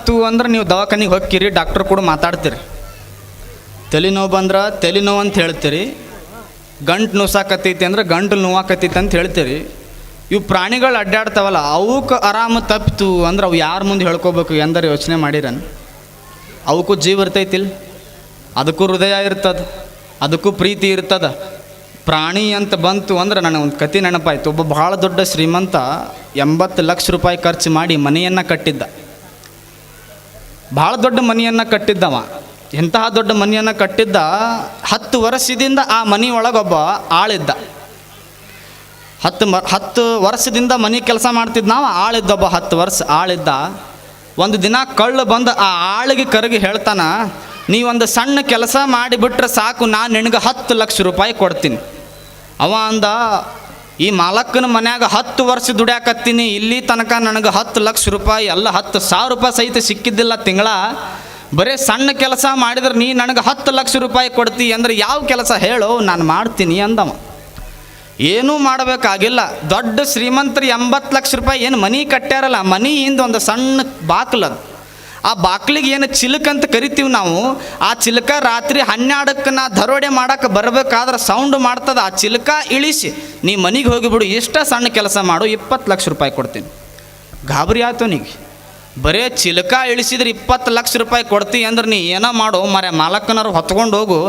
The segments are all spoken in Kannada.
ಆತು ಅಂದ್ರೆ ನೀವು ದವಾಖಾನಿಗೆ ಹೋಗ್ತೀರಿ, ಡಾಕ್ಟ್ರ್ ಕೂಡ ಮಾತಾಡ್ತೀರಿ. ತಲೆನೋವು ಬಂದ್ರೆ ತಲೆನೋವು ಅಂತ ಹೇಳ್ತೀರಿ, ಗಂಟು ನೋಸಾಕತ್ತೈತಿ ಅಂದ್ರೆ ಗಂಟು ನೋವಾಕತ್ತೈತಿ ಅಂತ ಹೇಳ್ತೀರಿ. ಇವು ಪ್ರಾಣಿಗಳು ಅಡ್ಡಾಡ್ತಾವಲ್ಲ, ಅವಕ್ಕೆ ಆರಾಮ ತಪ್ಪಿತು ಅಂದ್ರೆ ಅವು ಯಾರ ಮುಂದೆ ಹೇಳ್ಕೊಬೇಕು ಎಂದರೆ ಯೋಚನೆ ಮಾಡಿರನ್? ಅವಕ್ಕೂ ಜೀವ ಇರ್ತೈತಿಲ್ಲ, ಅದಕ್ಕೂ ಹೃದಯ ಇರ್ತದೆ, ಅದಕ್ಕೂ ಪ್ರೀತಿ ಇರ್ತದೆ. ಪ್ರಾಣಿ ಅಂತ ಬಂತು ಅಂದ್ರೆ ನನಗೆ ಒಂದು ಕತೆ ನೆನಪಾಯ್ತು. ಒಬ್ಬ ಭಾಳ ದೊಡ್ಡ ಶ್ರೀಮಂತ 80 ಲಕ್ಷ ರೂಪಾಯಿ ಖರ್ಚು ಮಾಡಿ ಮನೆಯನ್ನು ಕಟ್ಟಿದ್ದ. ಭಾಳ ದೊಡ್ಡ ಮನೆಯನ್ನು ಕಟ್ಟಿದ್ದವ. ಎಂತಹ ದೊಡ್ಡ ಮನೆಯನ್ನು ಕಟ್ಟಿದ್ದ, 10 ವರ್ಷದಿಂದ ಆ ಮನೆಯೊಳಗೊಬ್ಬ ಆಳಿದ್ದ. 10 ವರ್ಷದಿಂದ ಮನೆ ಕೆಲಸ ಮಾಡ್ತಿದ್ದ. ನಾವು ಆಳಿದ್ದೊಬ್ಬ 10 ವರ್ಷ ಆಳಿದ್ದ. ಒಂದು ದಿನ ಕಳ್ಳು ಬಂದು ಆ ಆಳಿಗೆ ಕರಗಿ ಹೇಳ್ತಾನ, ನೀವೊಂದು ಸಣ್ಣ ಕೆಲಸ ಮಾಡಿಬಿಟ್ರೆ ಸಾಕು, ನಾನು ನಿನಗೆ 10 ಲಕ್ಷ ರೂಪಾಯಿ ಕೊಡ್ತೀನಿ. ಅವ ಅಂದ, ಈ ಮಾಲಕ್ಕನ ಮನ್ಯಾಗ 10 ವರ್ಷ ದುಡ್ಯಾಕತ್ತೀನಿ, ಇಲ್ಲಿ ತನಕ ನನಗೆ 10 ಲಕ್ಷ ರೂಪಾಯಿ ಅಲ್ಲ 10,000 ರೂಪಾಯಿ ಸಹಿತ ಸಿಕ್ಕಿದ್ದಿಲ್ಲ ತಿಂಗಳ. ಬರೀ ಸಣ್ಣ ಕೆಲಸ ಮಾಡಿದ್ರೆ ನೀ ನನಗೆ 10 ಲಕ್ಷ ರೂಪಾಯಿ ಕೊಡ್ತಿ ಅಂದ್ರೆ ಯಾವ ಕೆಲಸ ಹೇಳು, ನಾನು ಮಾಡ್ತೀನಿ ಅಂದವ. ಏನೂ ಮಾಡಬೇಕಾಗಿಲ್ಲ. ದೊಡ್ಡ ಶ್ರೀಮಂತರು 80 ಲಕ್ಷ ರೂಪಾಯಿ ಏನು ಮನೆ ಕಟ್ಟ್ಯಾರಲ್ಲ, ಮನೆ ಹಿಂದೆ ಒಂದು ಸಣ್ಣ ಬಾಕ್ಲದು. ಆ ಬಾಕ್ಲಿಗೆ ಏನು ಚಿಲಕ ಅಂತ ಕರಿತೀವಿ ನಾವು. ಆ ಚಿಲಕ ರಾತ್ರಿ 12ಕ್ಕೆ ನಾ ದರೋಡೆ ಮಾಡೋಕೆ ಬರಬೇಕಾದ್ರೆ ಸೌಂಡ್ ಮಾಡ್ತದೆ. ಆ ಚಿಲಕ ಇಳಿಸಿ ನೀ ಮನೆಗೆ ಹೋಗಿಬಿಡು, ಇಷ್ಟ ಸಣ್ಣ ಕೆಲಸ ಮಾಡು, 20 ಲಕ್ಷ ರೂಪಾಯಿ ಕೊಡ್ತೀನಿ. ಗಾಬರಿ ಆಯ್ತು ಅವನಿಗೆ. ಬರೇ ಚಿಲಕ ಇಳಿಸಿದ್ರೆ 20 ಲಕ್ಷ ರೂಪಾಯಿ ಕೊಡ್ತೀನಿ ಅಂದ್ರೆ ನೀ ಏನೋ ಮಾಡು ಮರೆ, ಮಾಲಕ್ಕನವ್ರು ಹೊತ್ಕೊಂಡು ಹೋಗು,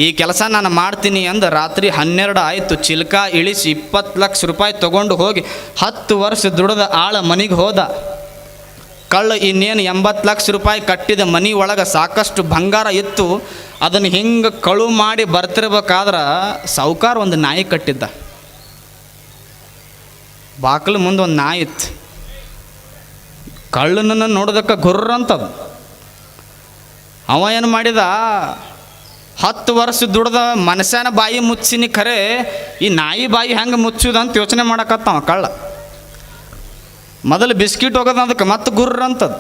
ಈ ಕೆಲಸ ನಾನು ಮಾಡ್ತೀನಿ ಅಂದ್ರೆ ರಾತ್ರಿ 12 ಆಯಿತು. ಚಿಲಕ ಇಳಿಸಿ 20 ಲಕ್ಷ ರೂಪಾಯಿ ತೊಗೊಂಡು ಹೋಗಿ 10 ವರ್ಷ ದುಡ್ದ ಆಳ ಮನೆಗೆ ಹೋದ. ಕಳ್ಳ ಇನ್ನೇನು 80 ಲಕ್ಷ ರೂಪಾಯಿ ಕಟ್ಟಿದ ಮನೆ ಒಳಗೆ ಸಾಕಷ್ಟು ಬಂಗಾರ ಇತ್ತು. ಅದನ್ನು ಹಿಂಗೆ ಕಳು ಮಾಡಿ ಬರ್ತಿರ್ಬೇಕಾದ್ರೆ ಸಾಹುಕಾರ ಒಂದು ನಾಯಿ ಕಟ್ಟಿದ್ದ. ಬಾಗಿಲು ಮುಂದೆ ಒಂದು ನಾಯಿ ಇತ್ತು. ಕಳ್ಳನನ್ನು ನೋಡೋದಕ್ಕೆ ಗುರ್ರ ಅಂತದು. ಅವ ಏನು ಮಾಡಿದ, 10 ವರ್ಷ ದುಡ್ದ ಮನುಷ್ಯನ ಬಾಯಿ ಮುಚ್ಚಿನಿ, ಖರೆ ಈ ನಾಯಿ ಬಾಯಿ ಹೆಂಗೆ ಮುಚ್ಚುದಂತ ಯೋಚನೆ ಮಾಡಕತ್ತವ ಕಳ್ಳ. ಮೊದಲು ಬಿಸ್ಕಿಟ್ ಹೋಗೋದು ಅದಕ್ಕೆ ಮತ್ತೆ ಗುರ್ರ ಅಂತದು.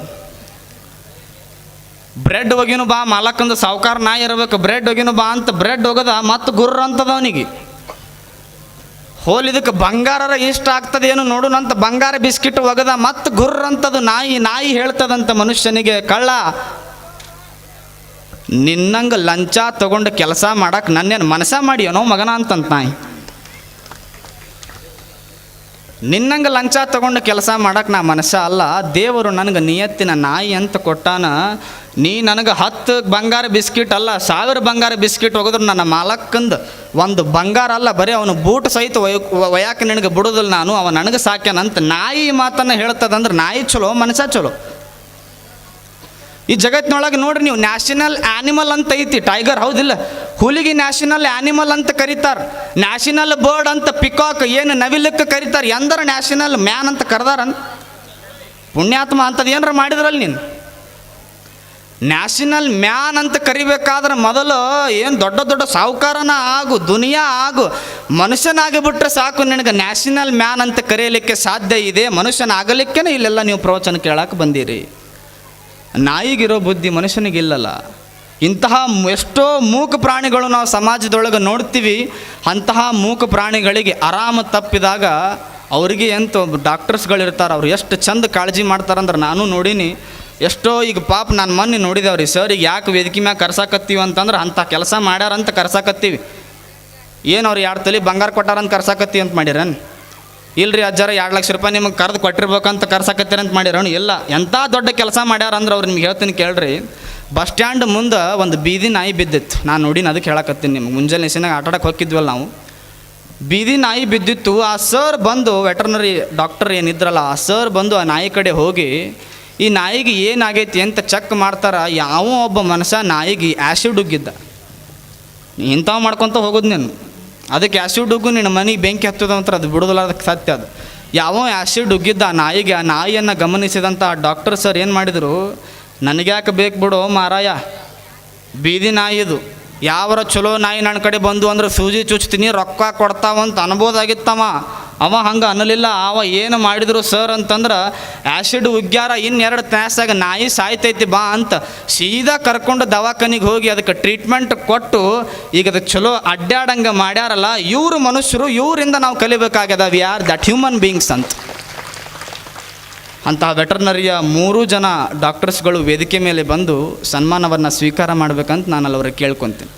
ಬ್ರೆಡ್ ಹೋಗಿನು ಬಾ, ಮಾಲಕ್ಕಂದು ಸಾಹುಕಾರ ನಾಯಿ ಇರಬೇಕು, ಬ್ರೆಡ್ ಹೋಗಿನು ಬಾ ಅಂತ ಬ್ರೆಡ್ ಹೋಗೋದ ಮತ್ತೆ ಗುರ್ರ ಅಂತದ ಅವನಿಗೆ. ಹೋಲಿದಕ್ಕೆ ಬಂಗಾರ ಇಷ್ಟ ಆಗ್ತದೆ ಏನು ನೋಡುನಂತ ಬಂಗಾರ ಬಿಸ್ಕಿಟ್ ಒಗದ ಮತ್ತೆ ಗುರ್ರ ಅಂತದು ನಾಯಿ ಹೇಳ್ತದಂತ ಮನುಷ್ಯನಿಗೆ, ಕಳ್ಳ ನಿನ್ನಂಗೆ ಲಂಚ ತಗೊಂಡು ಕೆಲಸ ಮಾಡಕ್ಕೆ ನನ್ನೇನು ಮನಸ ಮಾಡಿಯೋನೋ ಮಗನ ಅಂತಂತ ನಾಯಿ. ನಿನ್ನಂಗೆ ಲಂಚ ತಗೊಂಡು ಕೆಲಸ ಮಾಡಕ್ಕೆ ನಾ ಮನಸ್ಸ ಅಲ್ಲ, ದೇವರು ನನಗೆ ನಿಯತ್ತಿನ ನಾಯಿ ಅಂತ ಕೊಟ್ಟಾನ. ನೀ ನನಗೆ 10 ಬಂಗಾರ ಬಿಸ್ಕಿಟ್ ಅಲ್ಲ 1000 ಬಂಗಾರ ಬಿಸ್ಕಿಟ್ ಹೋಗಿದ್ರು ನನ್ನ ಮಾಲಕ್ಕಂದು ಒಂದು ಬಂಗಾರ ಅಲ್ಲ, ಬರೀ ಅವನು ಬೂಟ್ ಸಹಿತ ಒಯ್ಯಾಕೆ ನಿನಗೆ ಬಿಡೋದಿಲ್ಲ ನಾನು, ಅವ ನನಗೆ ಸಾಕ್ಯಾನಂತ ನಾಯಿ ಮಾತನ್ನು ಹೇಳ್ತದಂದ್ರೆ ನಾಯಿ ಚಲೋ ಮನುಷ್ಯ ಚಲೋ? ಈ ಜಗತ್ತಿನೊಳಗೆ ನೋಡ್ರಿ ನೀವು, ನ್ಯಾಷನಲ್ ಆ್ಯನಿಮಲ್ ಅಂತ ಐತಿ ಟೈಗರ್, ಹೌದಿಲ್ಲ? ಹುಲಿಗೆ ನ್ಯಾಷನಲ್ ಆ್ಯನಿಮಲ್ ಅಂತ ಕರೀತಾರೆ. ನ್ಯಾಷನಲ್ ಬರ್ಡ್ ಅಂತ ಪಿಕಾಕ್ ಏನು ನವಿಲಕ್ಕೆ ಕರೀತಾರೆ. ಎಂದರ ನ್ಯಾಷನಲ್ ಮ್ಯಾನ್ ಅಂತ ಕರೆದಾರ? ಪುಣ್ಯಾತ್ಮ ಅಂಥದ್ದು ಏನಾರ ಮಾಡಿದ್ರಲ್ಲ ನೀನು. ನ್ಯಾಷನಲ್ ಮ್ಯಾನ್ ಅಂತ ಕರಿಬೇಕಾದ್ರೆ ಮೊದಲು ಏನು ದೊಡ್ಡ ದೊಡ್ಡ ಸಾಹುಕಾರನ ಆಗು, ದುನಿಯಾ ಆಗು, ಮನುಷ್ಯನಾಗಿಬಿಟ್ರೆ ಸಾಕು ನಿನಗೆ ನ್ಯಾಷನಲ್ ಮ್ಯಾನ್ ಅಂತ ಕರೆಯಲಿಕ್ಕೆ ಸಾಧ್ಯ ಇದೆ. ಮನುಷ್ಯನಾಗಲಿಕ್ಕೇ ಇಲ್ಲೆಲ್ಲ ನೀವು ಪ್ರವಚನ ಕೇಳಕ್ಕೆ ಬಂದಿರಿ. ನಾಯಿಗಿರೋ ಬುದ್ಧಿ ಮನುಷ್ಯನಿಗಿಲ್ಲಲ್ಲ. ಇಂತಹ ಎಷ್ಟೋ ಮೂಕ ಪ್ರಾಣಿಗಳು ನಾವು ಸಮಾಜದೊಳಗೆ ನೋಡ್ತೀವಿ. ಅಂತಹ ಮೂಕ ಪ್ರಾಣಿಗಳಿಗೆ ಆರಾಮ ತಪ್ಪಿದಾಗ ಅವರಿಗೆ ಎಂತ ಡಾಕ್ಟರ್ಸ್ಗಳಿರ್ತಾರೆ, ಅವ್ರು ಎಷ್ಟು ಚಂದ ಕಾಳಜಿ ಮಾಡ್ತಾರಂದ್ರೆ ನಾನು ನೋಡೀನಿ. ಎಷ್ಟೋ ಈಗ ಪಾಪ ನಾನು ಮೊನ್ನೆ ನೋಡಿದವ್ರಿ, ಸರ್ ಈಗ ಯಾಕೆ ವೇದಿಕೆ ಮ್ಯಾಗ ಕರ್ಸಾಕತ್ತೀವಿ ಅಂತಂದ್ರೆ ಅಂಥ ಕೆಲಸ ಮಾಡ್ಯಾರಂತ ಕರ್ಸಾಕತ್ತೀವಿ. ಏನು ಅವ್ರು 2 ತೊಲೆ ಬಂಗಾರ ಕೊಟ್ಟಾರಂತ ಕರ್ಸಾಕತ್ತೀವಿ ಅಂತ ಮಾಡಿರನ್? ಇಲ್ರಿ ಅಜ್ಜಾರ 2 ಲಕ್ಷ ರೂಪಾಯಿ ನಿಮಗೆ ಕರೆದು ಕೊಟ್ಟಿರ್ಬೇಕಂತ ಕರ್ಸಾಕತ್ತೀರಂತ ಮಾಡಿರೋಣ? ಇಲ್ಲ, ಎಂಥ ದೊಡ್ಡ ಕೆಲಸ ಮಾಡ್ಯಾರಂದ್ರೆ ಅವ್ರು ನಿಮ್ಗೆ ಹೇಳ್ತೀನಿ ಕೇಳ್ರಿ. ಬಸ್ ಸ್ಟ್ಯಾಂಡ್ ಮುಂದೆ ಒಂದು ಬೀದಿ ನಾಯಿ ಬಿದ್ದಿತ್ತು, ನಾನು ನೋಡಿನ, ಅದಕ್ಕೆ ಹೇಳಕತ್ತೀನಿ ನಿಮ್ಗೆ. ಮುಂಜಾನೆ ನೆಸಿನಾಗ ಆಟಾಡಕ್ಕೆ ಹೋಗಿದ್ವಲ್ಲ ನಾವು, ಬೀದಿ ನಾಯಿ ಬಿದ್ದಿತ್ತು. ಆ ಸರ್ ಬಂದು, ವೆಟರ್ನರಿ ಡಾಕ್ಟರ್ ಏನಿದ್ರಲ್ಲ ಆ ಸರ್ ಬಂದು ಆ ನಾಯಿ ಕಡೆ ಹೋಗಿ ಈ ನಾಯಿಗೆ ಏನಾಗೈತಿ ಅಂತ ಚೆಕ್ ಮಾಡ್ತಾರೆ. ಯಾವ ಒಬ್ಬ ಮನುಷ್ಯ ನಾಯಿಗೆ ಆ್ಯಸಿಡ್ ಉಗ್ಗಿದ್ದ. ಇಂಥವು ಮಾಡ್ಕೊತ ಹೋಗೋದು ನೀನು, ಅದಕ್ಕೆ ಆ್ಯಸಿಡ್ ಉಗ್ಗು ನಿನ್ನ ಮನೆಗೆ ಬೆಂಕಿ ಹತ್ತದ ಅಂತಾರೆ, ಅದು ಬಿಡೋದಿಲ್ಲ, ಅದಕ್ಕೆ ಸತ್ಯ ಅದು. ಯಾವ ಆ್ಯಸಿಡ್ ಉಗ್ಗಿದ್ದ ಆ ನಾಯಿಗೆ. ಆ ನಾಯಿಯನ್ನು ಗಮನಿಸಿದಂಥ ಆ ಡಾಕ್ಟರ್ ಸರ್ ಏನು ಮಾಡಿದರು, ನನಗ್ಯಾಕೆ ಬೇಕು ಬಿಡು ಮಾರಾಯ, ಬೀದಿ ನಾಯಿ ಇದು, ಯಾವರ ಚಲೋ ನಾಯಿ ನನ್ನ ಕಡೆ ಬಂದು ಅಂದ್ರೆ ಸೂಜಿ ಚುಚ್ತೀನಿ ರೊಕ್ಕ ಕೊಡ್ತಾವಂತ ಅನ್ಬೋದಾಗಿತ್ತವ. ಅವ ಹಂಗೆ ಅನ್ನಲಿಲ್ಲ. ಅವ ಏನು ಮಾಡಿದ್ರು ಸರ್ ಅಂತಂದ್ರೆ, ಆ್ಯಸಿಡ್ ಉಗ್ಗ್ಯಾರ, 2 ತಾಸಾಗ ನಾಯಿ ಸಾಯ್ತೈತಿ ಬಾ ಅಂತ ಸೀದಾ ಕರ್ಕೊಂಡು ದವಾಖಾನಿಗೆ ಹೋಗಿ ಅದಕ್ಕೆ ಟ್ರೀಟ್ಮೆಂಟ್ ಕೊಟ್ಟು ಈಗ ಅದಕ್ಕೆ ಚಲೋ ಅಡ್ಡಾಡಂಗೆ ಮಾಡ್ಯಾರಲ್ಲ. ಇವರು ಮನುಷ್ಯರು, ಇವರಿಂದ ನಾವು ಕಲಿಬೇಕಾಗ್ಯದ we are that human beings ಅಂತ. ಅಂತಹ ವೆಟರ್ನರಿಯ 3 ಜನ ಡಾಕ್ಟರ್ಸ್ಗಳು ವೇದಿಕೆ ಮೇಲೆ ಬಂದು ಸನ್ಮಾನವನ್ನು ಸ್ವೀಕಾರ ಮಾಡಬೇಕಂತ ನಾನು ಅವ್ರಿಗೆ ಕೇಳ್ಕೊತೀನಿ.